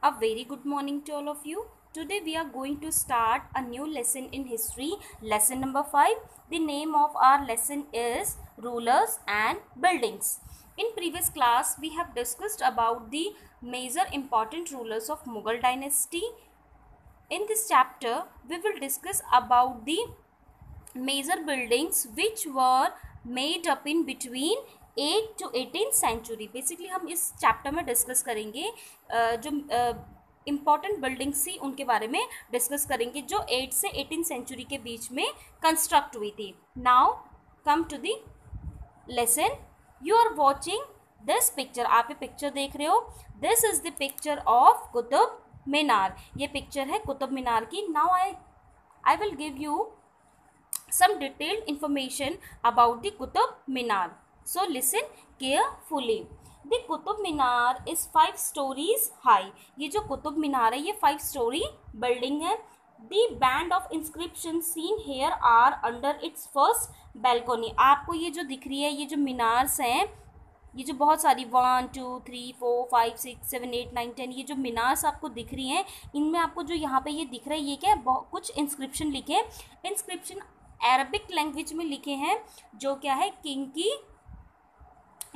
A very good morning to all of you. Today we are going to start a new lesson in history, lesson number 5. The name of our lesson is Rulers and Buildings. In previous class we have discussed about the major important rulers of Mughal dynasty. In this chapter we will discuss about the major buildings which were made up in between 8 to 18th century. Basically हम इस chapter में discuss करेंगे जो important buildings थी उनके बारे में discuss करेंगे जो 8 से 18th सेंचुरी के बीच में कंस्ट्रक्ट हुई थी. Now come to the lesson. You are watching this picture. आप ये पिक्चर देख रहे हो. This is the picture of Qutub Minar. ये पिक्चर है कुतुब मीनार की. Now I will give you some detailed information about the Qutub Minar. So listen carefully. The Qutub Minar is 5 stories high. ये जो कुतुब मीनार है ये 5 story building है. The band of inscriptions seen here are under its first balcony. आपको ये जो दिख रही है ये जो मीनार्स हैं ये जो बहुत सारी 1 2 3 4 5 6 7 8 9 10 ये जो मीनार्स आपको दिख रही हैं इनमें आपको जो यहाँ पे ये दिख रहा है ये क्या है कुछ इंस्क्रिप्शन लिखे हैं. इंस्क्रिप्शन अरबिक लैंग्वेज में लिखे हैं जो क्या है किंग की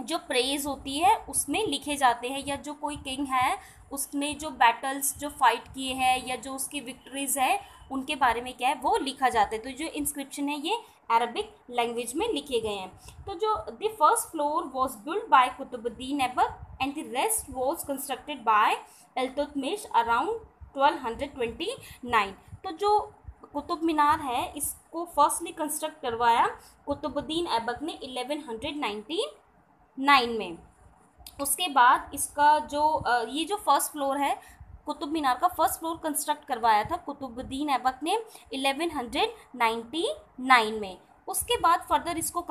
जो प्रेज होती है उसमें लिखे जाते हैं या जो कोई किंग है उसने जो बैटल्स जो फाइट किए हैं या जो उसकी विक्ट्रीज है उनके बारे में क्या है वो लिखा जाता है. तो जो इंस्क्रिप्शन है ये अरबिक लैंग्वेज में लिखे गए हैं. तो जो the first floor was build by Qutbuddin Aibak and the rest was constructed by Iltutmish around 1229. तो जो कुतुब मीनार है इसको फर्स्टली कंस्ट्रक्ट करवाया कुतुबुद्दीन ऐबक ने 1199 में. उसके बाद इसका जो ये जो फर्स्ट फ्लोर है कुतुब मीनार का फर्स्ट फ्लोर कंस्ट्रक्ट करवाया था कुतुबुद्दीन ऐबक ने 1199 में. उसके बाद फर्दर इसको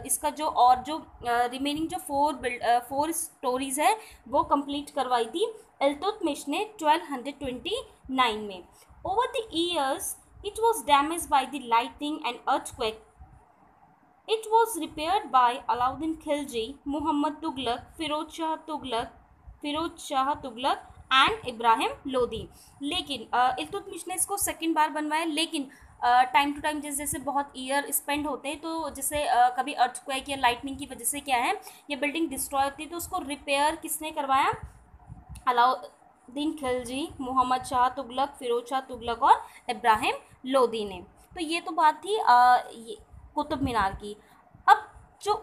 इसका जो और जो रिमेनिंग जो 4 स्टोरीज है वो कंप्लीट करवाई थी इल्तुतमिश ने 1229 में. Over the years, it was damaged by the lightning and earthquake. It was repaired by Alauddin Khilji, Muhammad Tughlaq, Firoz Shah Tughlaq and Ibrahim Lodi. लेकिन इल्तुतमिश ने इसको सेकेंड बार बनवाया. लेकिन टाइम टू टाइम जैसे जैसे बहुत ईयर स्पेंड होते हैं तो जैसे कभी अर्थक्वेक या लाइटनिंग की वजह से क्या है ये बिल्डिंग डिस्ट्रॉय होती है तो उसको रिपेयर किसने करवाया? अलाउद्दीन खिलजी, मोहम्मद शाह तुगलक, फिरोज शाह तुगलक और इब्राहिम लोदी ने. तो ये तो बात थी ये कुतुब मीनार की. अब जो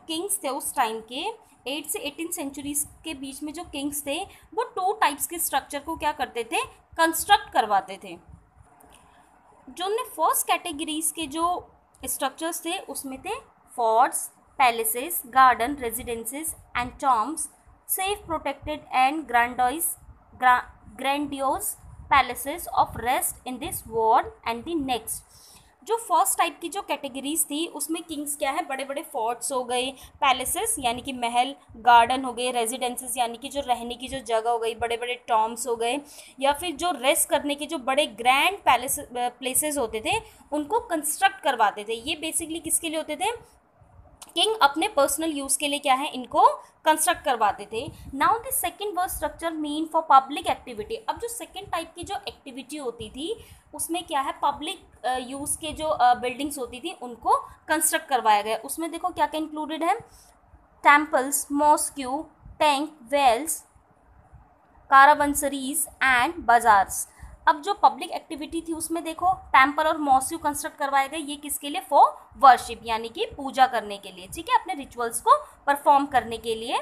किंग्स थे उस टाइम के 8 से 18 सेंचुरीज के बीच में जो किंग्स थे वो 2 टाइप्स के स्ट्रक्चर को क्या करते थे कंस्ट्रक्ट करवाते थे. जो उनने फर्स्ट कैटेगरीज के जो स्ट्रक्चर्स थे उसमें थे forts, palaces, garden, residences and tombs, safe protected and grandiose palaces of rest in this world and the next. जो फर्स्ट टाइप की जो कैटेगरीज थी उसमें किंग्स क्या है बड़े बड़े फोर्ट्स हो गए, पैलेसेस यानी कि महल, गार्डन हो गए, रेजिडेंसेस यानी कि जो रहने की जो जगह हो गई, बड़े बड़े टॉम्ब्स हो गए या फिर जो रेस्ट करने के जो बड़े ग्रैंड प्लेसेस होते थे उनको कंस्ट्रक्ट करवाते थे. ये बेसिकली किसके लिए होते थे? किंग अपने पर्सनल यूज़ के लिए क्या है इनको कंस्ट्रक्ट करवाते थे. Now the second word structure mean for public activity. अब जो सेकंड टाइप की जो एक्टिविटी होती थी उसमें क्या है पब्लिक यूज़ के जो बिल्डिंग्स होती थी उनको कंस्ट्रक्ट करवाया गया. उसमें देखो क्या क्या इंक्लूडेड है? Temples, mosque, tank, wells, caravanserais and bazaars. अब जो पब्लिक एक्टिविटी थी उसमें देखो टेम्पल और मॉस्क्यू कंस्ट्रक्ट करवाए गए. ये किसके लिए? फॉर वर्शिप यानी कि पूजा करने के लिए, ठीक है, अपने रिचुअल्स को परफॉर्म करने के लिए.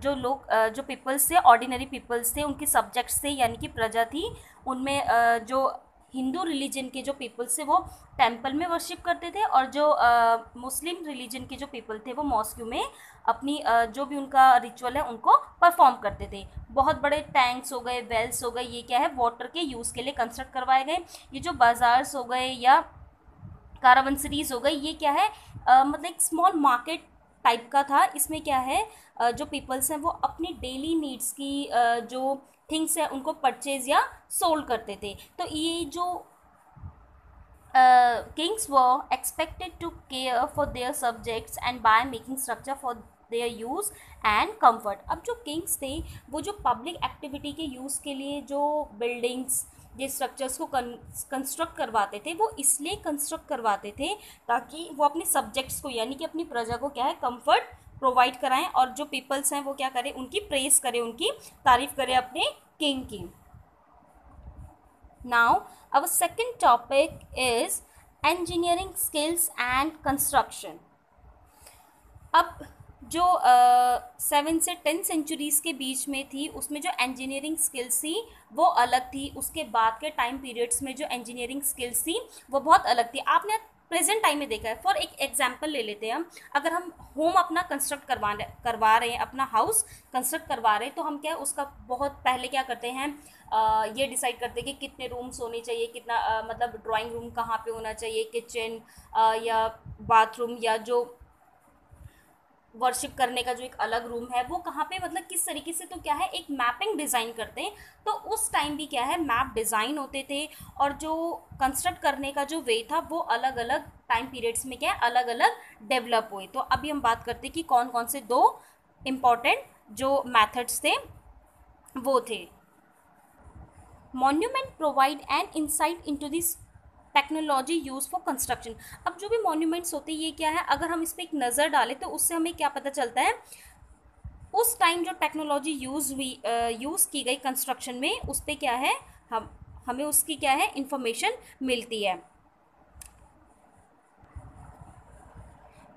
जो लोग जो पीपल्स थे, ऑर्डिनरी पीपल्स थे, उनके सब्जेक्ट्स थे यानी कि प्रजा थी, उनमें जो हिंदू रिलीजन के जो पीपल्स थे वो टेम्पल में वर्शिप करते थे और जो मुस्लिम रिलीजन के जो पीपल थे वो मॉस्क्यू में अपनी जो भी उनका रिचुअल है उनको परफॉर्म करते थे. बहुत बड़े टैंक्स हो गए, वेल्स हो गए, ये क्या है वाटर के यूज़ के लिए कंस्ट्रक्ट करवाए गए. ये जो बाजार्स हो गए या कारावंसरीज हो गए ये क्या है मतलब एक स्मॉल मार्केट टाइप का था. इसमें क्या है जो पीपल्स हैं वो अपनी डेली नीड्स की जो थिंग्स है उनको परचेज या सोल्ड करते थे. तो ये जो kings were expected to care for their subjects and by making structure for there use and comfort. अब जो किंग्स थे वो जो पब्लिक एक्टिविटी के यूज़ के लिए जो बिल्डिंग्स, ये स्ट्रक्चर्स को कंस्ट्रक्ट करवाते थे, वो इसलिए कंस्ट्रक्ट करवाते थे ताकि वो अपने सब्जेक्ट्स को यानी कि अपनी प्रजा को क्या है कंफर्ट प्रोवाइड कराएं, और जो पीपल्स हैं वो क्या करें, उनकी प्रेज करें, उनकी तारीफ करें अपने किंग की। Now our second topic is engineering skills and construction। अब जो 7 से 10 सेंचुरीज़ के बीच में थी उसमें जो इंजीनियरिंग स्किल्स थी वो अलग थी, उसके बाद के टाइम पीरियड्स में जो इंजीनियरिंग स्किल्स थी वो बहुत अलग थी। आपने प्रेजेंट टाइम में देखा है। फॉर एक एग्जांपल ले लेते हैं हम, अगर हम होम अपना कंस्ट्रक्ट करवा रहे हैं, अपना हाउस कंस्ट्रक्ट करवा रहे हैं, तो हम क्या उसका बहुत पहले क्या करते हैं, ये डिसाइड करते हैं कि कितने रूम्स होने चाहिए, कितना मतलब ड्राइंग रूम कहाँ पे होना चाहिए, किचन या बाथरूम या जो वर्शिप करने का जो एक अलग रूम है वो कहाँ पे, मतलब किस तरीके से, तो क्या है एक मैपिंग डिज़ाइन करते हैं। तो उस टाइम भी क्या है मैप डिज़ाइन होते थे, और जो कंस्ट्रक्ट करने का जो वे था वो अलग अलग टाइम पीरियड्स में क्या है अलग अलग डेवलप हुए। तो अभी हम बात करते हैं कि कौन कौन से 2 इम्पॉर्टेंट जो मैथड्स थे वो थे। Monument provide an insight into this technology use for construction. अब जो भी मॉन्यूमेंट्स होते हैं ये क्या है, अगर हम इस पर एक नज़र डालें तो उससे हमें क्या पता चलता है, उस टाइम जो टेक्नोलॉजी यूज़ की गई कंस्ट्रक्शन में उस पर क्या है, हमें उसकी क्या है इंफॉर्मेशन मिलती है।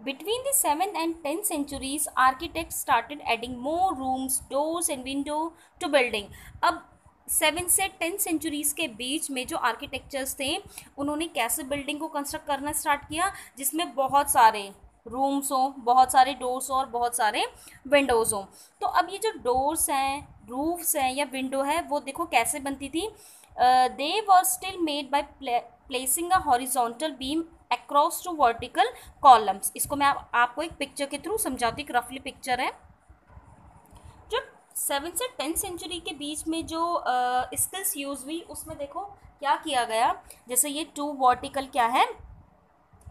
Between the 7th and 10th centuries, architects started adding more rooms, doors and window to building। अब 7 से 10 सेंचुरीज़ के बीच में जो आर्किटेक्चर्स थे उन्होंने कैसे बिल्डिंग को कंस्ट्रक्ट करना स्टार्ट किया, जिसमें बहुत सारे रूम्स हों, बहुत सारे डोर्स और बहुत सारे विंडोज़ हों। तो अब ये जो डोर्स हैं, रूफ्स हैं या विंडो है वो देखो कैसे बनती थी। They were still made by placing a horizontal beam across two vertical columns. इसको मैं आपको एक पिक्चर के थ्रू समझाती हूँ, रफली पिक्चर है। जो 7 से 10 सेंचुरी के बीच में जो स्किल्स यूज हुई उसमें देखो क्या किया गया, जैसे ये 2 वर्टिकल क्या है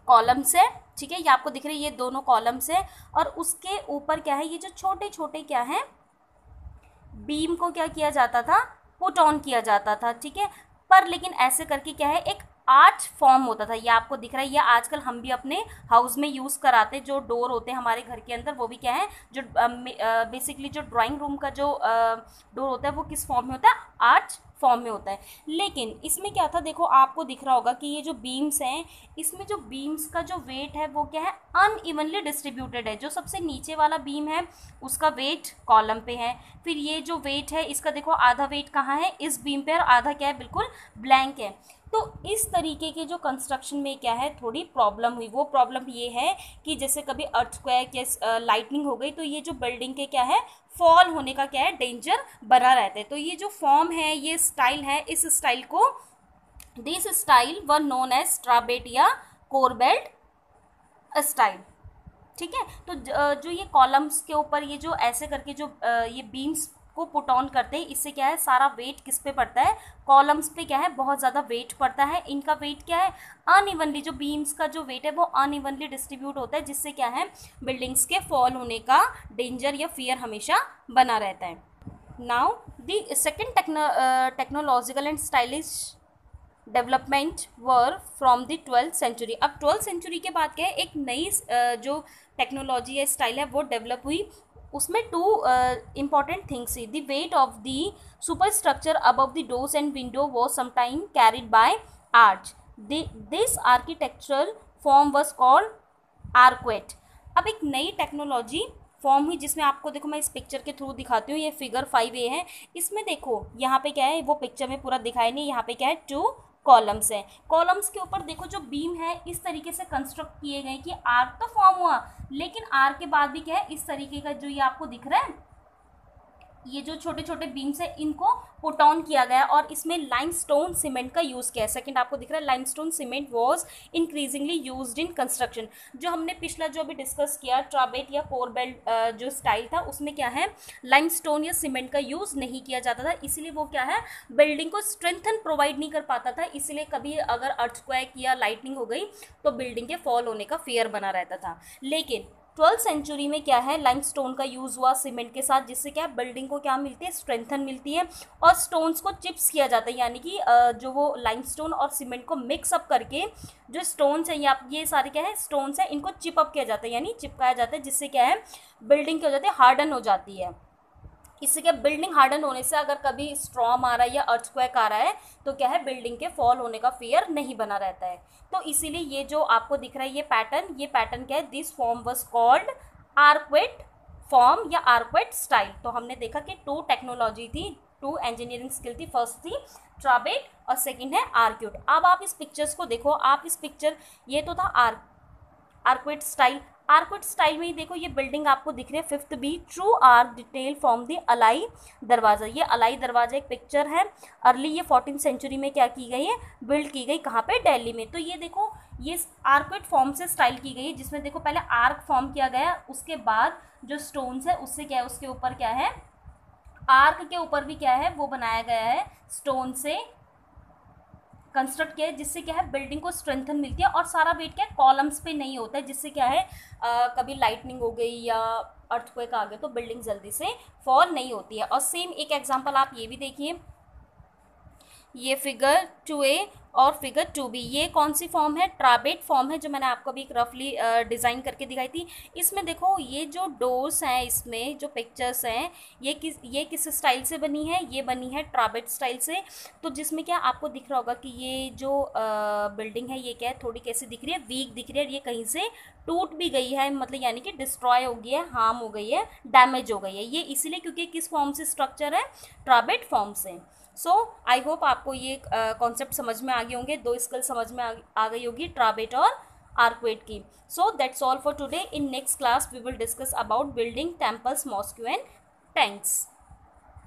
कॉलम्स है, ठीक है, ये आपको दिख रही है, ये दोनों कॉलम्स है, और उसके ऊपर क्या है ये जो छोटे छोटे क्या है बीम को क्या किया जाता था, पुट ऑन किया जाता था, ठीक है। पर लेकिन ऐसे करके क्या है एक आर्च फॉर्म होता था, ये आपको दिख रहा है, ये आजकल हम भी अपने हाउस में यूज़ कराते, जो डोर होते हैं हमारे घर के अंदर वो भी क्या है, जो बेसिकली जो ड्राइंग रूम का जो डोर होता है वो किस फॉर्म में होता है, आर्च फॉर्म में होता है। लेकिन इसमें क्या था, देखो आपको दिख रहा होगा कि ये जो बीम्स हैं इसमें जो बीम्स का जो वेट है वो क्या है अनइवनली डिस्ट्रीब्यूटेड है। जो सबसे नीचे वाला बीम है उसका वेट कॉलम पे है, फिर ये जो वेट है इसका देखो आधा वेट कहाँ है इस बीम पे, और आधा क्या है बिल्कुल ब्लैंक है। तो इस तरीके के जो कंस्ट्रक्शन में क्या है थोड़ी प्रॉब्लम हुई। वो प्रॉब्लम ये है कि जैसे कभी अर्थक्वेक या लाइटनिंग हो गई तो ये जो बिल्डिंग के क्या है फॉल होने का क्या है डेंजर बना रहता है। तो ये जो फॉर्म है, ये स्टाइल है, इस स्टाइल को this style were known as trabeate या कोरबेल्ट स्टाइल, ठीक है। तो जो ये कॉलम्स के ऊपर ये जो ऐसे करके जो ये बीम्स को पुट ऑन करते हैं, इससे क्या है सारा वेट किस पे पड़ता है, कॉलम्स पे क्या है बहुत ज़्यादा वेट पड़ता है। इनका वेट क्या है अनइवनली, जो बीम्स का जो वेट है वो अनइवनली डिस्ट्रीब्यूट होता है, जिससे क्या है बिल्डिंग्स के फॉल होने का डेंजर या फियर हमेशा बना रहता है। Now the second technological and stylish development were from the 12th century. अब 12th सेंचुरी के बाद क्या है एक नई जो टेक्नोलॉजी या स्टाइल है वो डेवलप हुई। उसमें 2 important थिंग्स थी। The weight of the super structure above the doors and window was sometime carried by arch. This architectural form was called arcuate. अब एक नई टेक्नोलॉजी फॉर्म हुई जिसमें आपको देखो मैं इस पिक्चर के थ्रू दिखाती हूँ, ये फिगर 5A है। इसमें देखो यहाँ पे क्या है वो पिक्चर में पूरा दिखाई नहीं, यहाँ पे क्या है 2 कॉलम्स हैं। कॉलम्स के ऊपर देखो जो बीम है इस तरीके से कंस्ट्रक्ट किए गए कि आर्क तो फॉर्म हुआ, लेकिन आर्क के बाद भी क्या है इस तरीके का जो ये आपको दिख रहा है ये जो छोटे छोटे बीम्स है इनको पुट ऑन किया गया, और इसमें लाइमस्टोन सीमेंट का यूज़ किया है। सेकंड आपको दिख रहा है limestone cement was increasingly used in construction. जो हमने पिछला जो अभी डिस्कस किया ट्राबेट या कोरबेल्ट जो स्टाइल था उसमें क्या है लाइमस्टोन या सीमेंट का यूज़ नहीं किया जाता था, इसलिए वो क्या है बिल्डिंग को स्ट्रेंथन प्रोवाइड नहीं कर पाता था। इसलिए कभी अगर अर्थक्वेक या लाइटनिंग हो गई तो बिल्डिंग के फॉल होने का फियर बना रहता था। लेकिन 12th सेंचुरी में क्या है, लाइमस्टोन का यूज़ हुआ सीमेंट के साथ, जिससे क्या है बिल्डिंग को क्या मिलती है, स्ट्रेंथन मिलती है। और स्टोन्स को चिप्स किया जाता है, यानी कि जो वो लाइमस्टोन और सीमेंट को मिक्सअप करके जो स्टोन्स हैं, या ये सारे क्या है स्टोन्स हैं, इनको चिपअप किया जाता है, यानी चिपकाया जाता है, जिससे क्या है बिल्डिंग क्या हो जाती है, हार्डन हो जाती है। इससे क्या बिल्डिंग हार्डन होने से अगर कभी स्ट्रॉम आ रहा है या अर्थक्वेक आ रहा है तो क्या है बिल्डिंग के फॉल होने का फियर नहीं बना रहता है। तो इसीलिए ये जो आपको दिख रहा है ये पैटर्न क्या है, this form was called arcuate form या आर्क्वेट स्टाइल। तो हमने देखा कि टू टेक्नोलॉजी थी, टू इंजीनियरिंग स्किल थी, फर्स्ट थी ट्राबेट और सेकंड है आर्क्यूट। अब आप इस पिक्चर्स को देखो, आप इस पिक्चर, ये तो था आर्क्वेट स्टाइल। आर्क्वेट स्टाइल में ही देखो ये बिल्डिंग आपको दिख रही है, 5th B, true arch detail from the Alai Darwaza. ये अलाई दरवाज़ा एक पिक्चर है, अर्ली ये 14th सेंचुरी में क्या की गई है, बिल्ड की गई, कहाँ पे, दिल्ली में। तो ये देखो ये आर्क्वेट फॉर्म से स्टाइल की गई है, जिसमें देखो पहले आर्क फॉर्म किया गया, उसके बाद जो स्टोन्स है उससे क्या है, उसके ऊपर क्या है, आर्क के ऊपर भी क्या है वो बनाया गया है, स्टोन से कंस्ट्रक्ट किया है, जिससे क्या है बिल्डिंग को स्ट्रेंथन मिलती है। और सारा वेट क्या है कॉलम्स पे नहीं होता है, जिससे क्या है कभी लाइटनिंग हो गई या अर्थक्वेक आ गया तो बिल्डिंग जल्दी से फॉल नहीं होती है। और सेम एक एग्जांपल आप ये भी देखिए, ये फिगर 2A और फिगर 2B, ये कौन सी फॉर्म है, ट्राबेट फॉर्म है, जो मैंने आपको अभी रफली डिज़ाइन करके दिखाई थी। इसमें देखो ये जो डोर्स हैं, इसमें जो पिक्चर्स हैं, ये किस स्टाइल से बनी है, ये बनी है ट्राबेट स्टाइल से। तो जिसमें क्या आपको दिख रहा होगा कि ये जो बिल्डिंग है ये क्या है, थोड़ी कैसी दिख रही है, वीक दिख रही है, ये कहीं से टूट भी गई है, मतलब यानी कि डिस्ट्रॉय हो गई है, हार्म हो गई है, डैमेज हो गई है। ये इसीलिए क्योंकि किस फॉर्म से स्ट्रक्चर है, ट्राबेट फॉर्म से। सो आई होप आपको ये कॉन्सेप्ट समझ में आ गए होंगे, दो स्किल समझ में आ गई होगी, ट्राबेट और आर्क्वेट की। So that's all for today. In next class we will discuss about building temples, mosque and tanks.